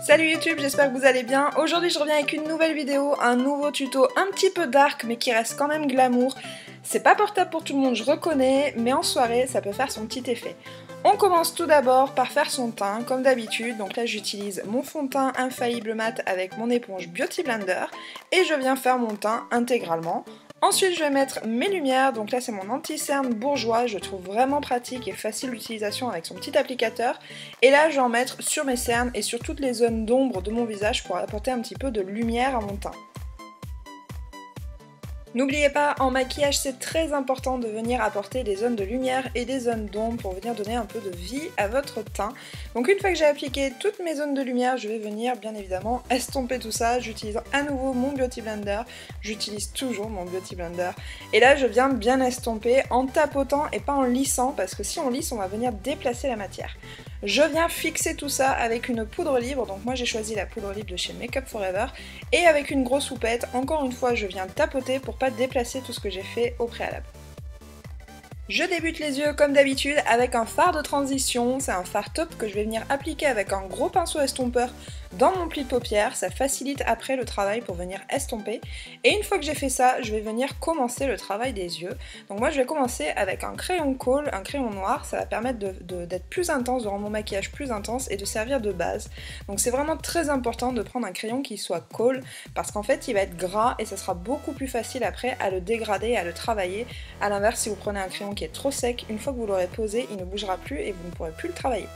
Salut YouTube, j'espère que vous allez bien. Aujourd'hui je reviens avec une nouvelle vidéo, un nouveau tuto un petit peu dark mais qui reste quand même glamour. C'est pas portable pour tout le monde, je reconnais, mais en soirée ça peut faire son petit effet. On commence tout d'abord par faire son teint comme d'habitude, donc là j'utilise mon fond de teint infaillible mat avec mon éponge Beauty Blender et je viens faire mon teint intégralement. Ensuite je vais mettre mes lumières, donc là c'est mon anti-cerne bourgeois, je trouve vraiment pratique et facile d'utilisation avec son petit applicateur. Et là je vais en mettre sur mes cernes et sur toutes les zones d'ombre de mon visage pour apporter un petit peu de lumière à mon teint. N'oubliez pas, en maquillage c'est très important de venir apporter des zones de lumière et des zones d'ombre pour venir donner un peu de vie à votre teint. Donc une fois que j'ai appliqué toutes mes zones de lumière, je vais venir bien évidemment estomper tout ça. J'utilise à nouveau mon Beauty Blender, j'utilise toujours mon Beauty Blender. Et là je viens bien estomper en tapotant et pas en lissant parce que si on lisse on va venir déplacer la matière. Je viens fixer tout ça avec une poudre libre, donc moi j'ai choisi la poudre libre de chez Make Up For Ever, et avec une grosse houppette, encore une fois je viens tapoter pour pas déplacer tout ce que j'ai fait au préalable. Je débute les yeux comme d'habitude avec un fard de transition, c'est un fard top que je vais venir appliquer avec un gros pinceau estompeur dans mon pli de paupière, ça facilite après le travail pour venir estomper. Et une fois que j'ai fait ça, je vais venir commencer le travail des yeux. Donc moi je vais commencer avec un crayon colle, un crayon noir, ça va permettre d'être plus intense, de rendre mon maquillage plus intense et de servir de base. Donc c'est vraiment très important de prendre un crayon qui soit colle parce qu'en fait il va être gras et ça sera beaucoup plus facile après à le dégrader et à le travailler. A l'inverse, si vous prenez un crayon qui est trop sec, une fois que vous l'aurez posé, il ne bougera plus et vous ne pourrez plus le travailler.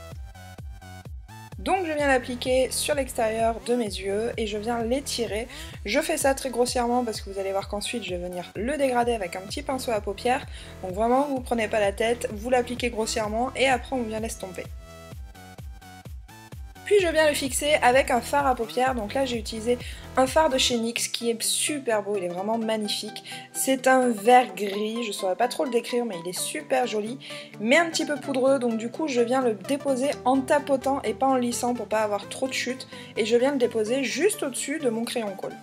Donc je viens l'appliquer sur l'extérieur de mes yeux et je viens l'étirer. Je fais ça très grossièrement parce que vous allez voir qu'ensuite je vais venir le dégrader avec un petit pinceau à paupières. Donc vraiment vous ne prenez pas la tête, vous l'appliquez grossièrement et après on vient l'estomper. Puis je viens le fixer avec un fard à paupières, donc là j'ai utilisé un fard de chez NYX qui est super beau, il est vraiment magnifique. C'est un vert gris, je ne saurais pas trop le décrire mais il est super joli, mais un petit peu poudreux, donc du coup je viens le déposer en tapotant et pas en lissant pour pas avoir trop de chute, et je viens le déposer juste au-dessus de mon crayon colle.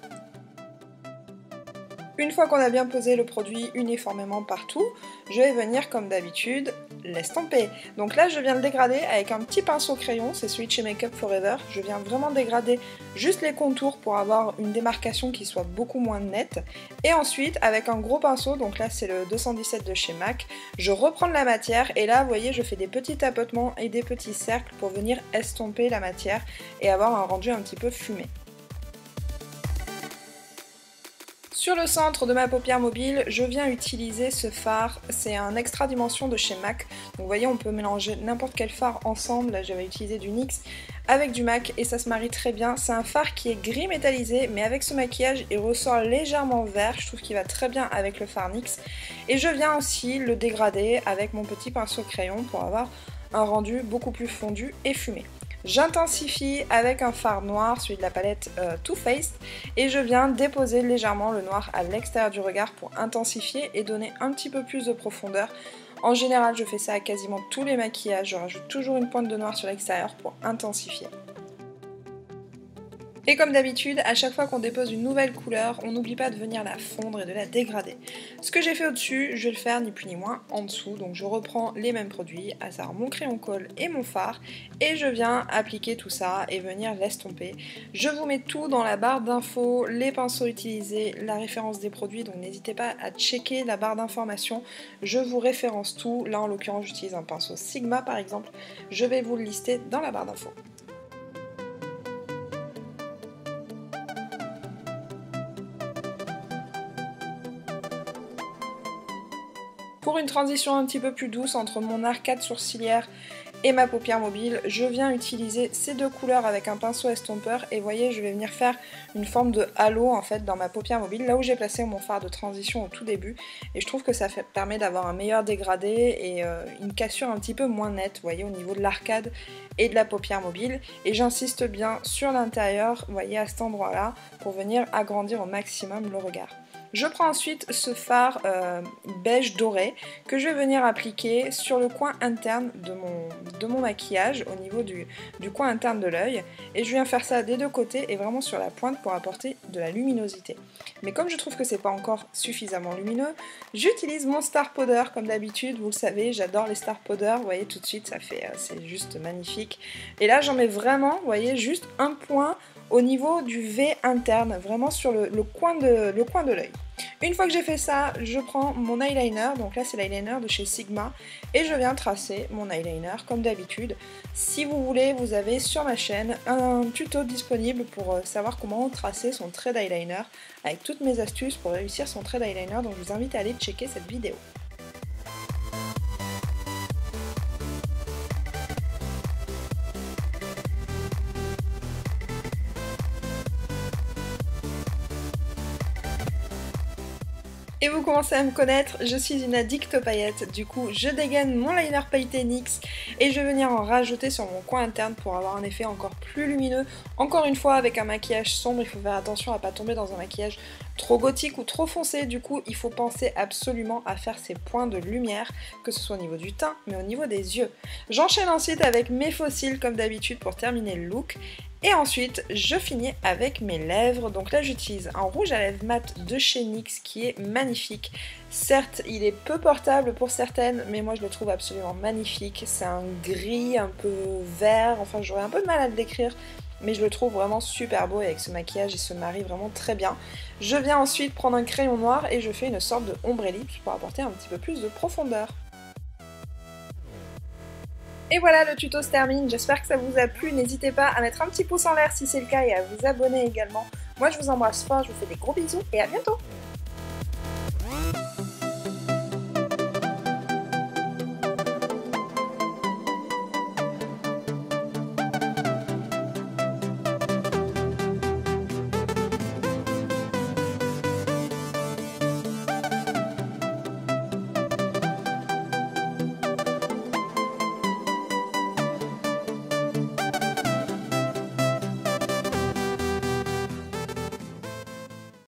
Une fois qu'on a bien posé le produit uniformément partout, je vais venir comme d'habitude l'estomper. Donc là je viens le dégrader avec un petit pinceau crayon, c'est celui de chez Make Up For Ever. Je viens vraiment dégrader juste les contours pour avoir une démarcation qui soit beaucoup moins nette. Et ensuite avec un gros pinceau, donc là c'est le 217 de chez MAC, je reprends de la matière et là vous voyez je fais des petits tapotements et des petits cercles pour venir estomper la matière et avoir un rendu un petit peu fumé. Sur le centre de ma paupière mobile, je viens utiliser ce fard, c'est un extra dimension de chez MAC. Donc vous voyez on peut mélanger n'importe quel fard ensemble, là j'avais utilisé du NYX avec du MAC et ça se marie très bien. C'est un fard qui est gris métallisé mais avec ce maquillage il ressort légèrement vert, je trouve qu'il va très bien avec le fard NYX. Et je viens aussi le dégrader avec mon petit pinceau crayon pour avoir un rendu beaucoup plus fondu et fumé. J'intensifie avec un fard noir, celui de la palette Too Faced, et je viens déposer légèrement le noir à l'extérieur du regard pour intensifier et donner un petit peu plus de profondeur. En général, je fais ça à quasiment tous les maquillages, je rajoute toujours une pointe de noir sur l'extérieur pour intensifier. Et comme d'habitude, à chaque fois qu'on dépose une nouvelle couleur, on n'oublie pas de venir la fondre et de la dégrader. Ce que j'ai fait au-dessus, je vais le faire ni plus ni moins en dessous, donc je reprends les mêmes produits, à savoir mon crayon colle et mon fard, et je viens appliquer tout ça et venir l'estomper. Je vous mets tout dans la barre d'infos, les pinceaux utilisés, la référence des produits, donc n'hésitez pas à checker la barre d'informations, je vous référence tout, là en l'occurrence j'utilise un pinceau Sigma par exemple, je vais vous le lister dans la barre d'infos. Pour une transition un petit peu plus douce entre mon arcade sourcilière et ma paupière mobile, je viens utiliser ces deux couleurs avec un pinceau estompeur et vous voyez je vais venir faire une forme de halo en fait dans ma paupière mobile, là où j'ai placé mon fard de transition au tout début, et je trouve que ça permet d'avoir un meilleur dégradé et une cassure un petit peu moins nette, vous voyez, au niveau de l'arcade et de la paupière mobile, et j'insiste bien sur l'intérieur, vous voyez, à cet endroit là, pour venir agrandir au maximum le regard. Je prends ensuite ce fard beige doré que je vais venir appliquer sur le coin interne de mon maquillage, au niveau du coin interne de l'œil. Et je viens faire ça des deux côtés et vraiment sur la pointe pour apporter de la luminosité. Mais comme je trouve que c'est pas encore suffisamment lumineux, j'utilise mon Star Powder comme d'habitude. Vous le savez, j'adore les Star Powder, vous voyez tout de suite, c'est juste magnifique. Et là j'en mets vraiment, vous voyez, juste un point au niveau du V interne, vraiment sur le coin de l'œil. Une fois que j'ai fait ça, je prends mon eyeliner, donc là c'est l'eyeliner de chez Sigma, et je viens tracer mon eyeliner comme d'habitude. Si vous voulez, vous avez sur ma chaîne un tuto disponible pour savoir comment tracer son trait d'eyeliner, avec toutes mes astuces pour réussir son trait d'eyeliner, donc je vous invite à aller checker cette vidéo. Et vous commencez à me connaître, je suis une addict aux paillettes, du coup je dégaine mon liner pailleté NYX et je vais venir en rajouter sur mon coin interne pour avoir un effet encore plus lumineux. Encore une fois, avec un maquillage sombre, il faut faire attention à ne pas tomber dans un maquillage trop gothique ou trop foncé, du coup il faut penser absolument à faire ces points de lumière, que ce soit au niveau du teint mais au niveau des yeux. J'enchaîne ensuite avec mes faux cils comme d'habitude pour terminer le look. Et ensuite, je finis avec mes lèvres. Donc là, j'utilise un rouge à lèvres mat de chez NYX qui est magnifique. Certes, il est peu portable pour certaines, mais moi je le trouve absolument magnifique. C'est un gris un peu vert, enfin j'aurais un peu de mal à le décrire, mais je le trouve vraiment super beau et avec ce maquillage, il se marie vraiment très bien. Je viens ensuite prendre un crayon noir et je fais une sorte de ombre ellipse pour apporter un petit peu plus de profondeur. Et voilà, le tuto se termine, j'espère que ça vous a plu, n'hésitez pas à mettre un petit pouce en l'air si c'est le cas et à vous abonner également. Moi je vous embrasse fort, je vous fais des gros bisous et à bientôt.